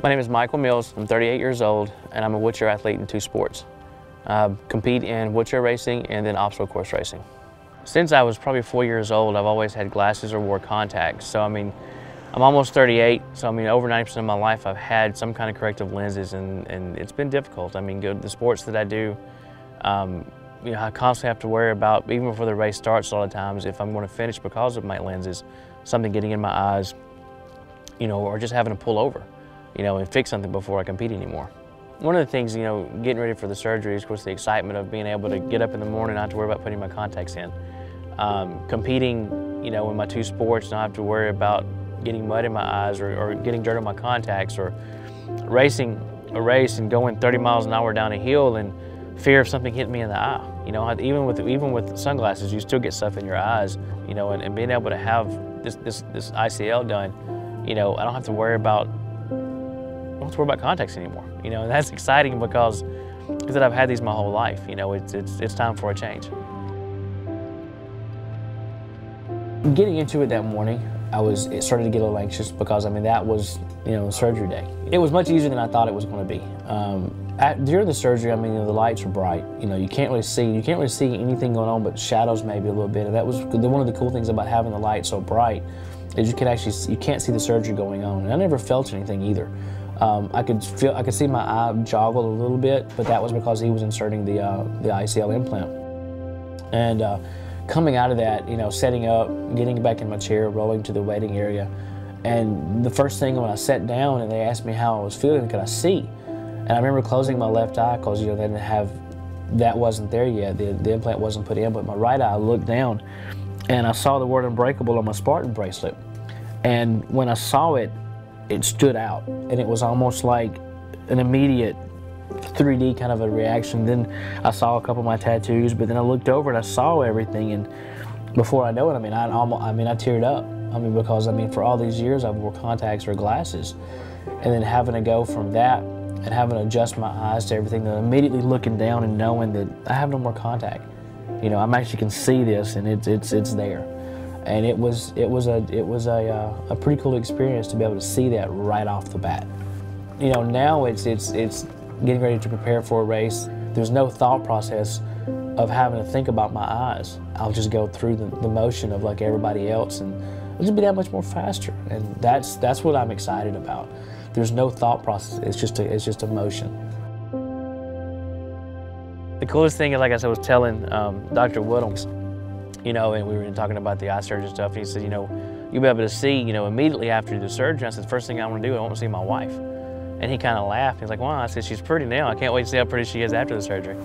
My name is Michael Mills. I'm 38 years old, and I'm a wheelchair athlete in 2 sports. Compete in wheelchair racing and then obstacle course racing. Since I was probably 4 years old, I've always had glasses or wore contacts. So I mean, I'm almost 38, so I mean, over 90% of my life I've had some kind of corrective lenses, and it's been difficult. I mean, the sports that I do, you know, I constantly have to worry about, even before the race starts a lot of times, if I'm going to finish because of my lenses, something getting in my eyes, you know, or just having to pull over, you know, and fix something before I compete anymore. One of the things, you know, getting ready for the surgery is, of course, the excitement of being able to get up in the morning and not have to worry about putting my contacts in. Competing, you know, in my 2 sports, not have to worry about getting mud in my eyes or getting dirt on my contacts, or racing a race and going 30 miles an hour down a hill and fear of something hitting me in the eye. You know, even with sunglasses, you still get stuff in your eyes, you know, and being able to have this ICL done, you know, I don't have to worry about contacts anymore, you know, and that's exciting because I've had these my whole life. You know, it's time for a change. Getting into it that morning, it started to get a little anxious because, I mean, that was, you know, surgery day. It was much easier than I thought it was going to be. During the surgery, I mean, you know, the lights are bright. You know, you can't really see anything going on but shadows maybe a little bit. And that was one of the cool things about having the light so bright, is you can't see the surgery going on. And I never felt anything either. I could see my eye joggle a little bit, but that was because he was inserting the ICL implant. And coming out of that, you know, setting up, getting back in my chair, rolling to the waiting area, and the first thing when I sat down and they asked me how I was feeling, could I see? And I remember closing my left eye because, you know, that wasn't there yet. The implant wasn't put in, but my right eye, I looked down and I saw the word unbreakable on my Spartan bracelet. And when I saw it, it stood out, and it was almost like an immediate 3D kind of a reaction. Then I saw a couple of my tattoos, but then I looked over and I saw everything, and before I know it, I mean, I teared up. I mean, because, I mean, for all these years I've wore contacts or glasses, and then having to go from that and having to adjust my eyes to everything, then immediately looking down and knowing that I have no more contact. You know, I actually can see this, and it's there. And it was a pretty cool experience to be able to see that right off the bat. You know, now it's getting ready to prepare for a race. There's no thought process of having to think about my eyes. I'll just go through the motion of like everybody else, and it'll just be that much more faster. And that's what I'm excited about. There's no thought process. It's just a motion. The coolest thing, like I said, was telling Dr. Woodhams, you know, and we were talking about the eye surgery stuff, and he said, you know, you'll be able to see, you know, immediately after the surgery. I said, the first thing I want to do, I want to see my wife. And he kind of laughed. He's like, wow. I said, she's pretty now. I can't wait to see how pretty she is after the surgery.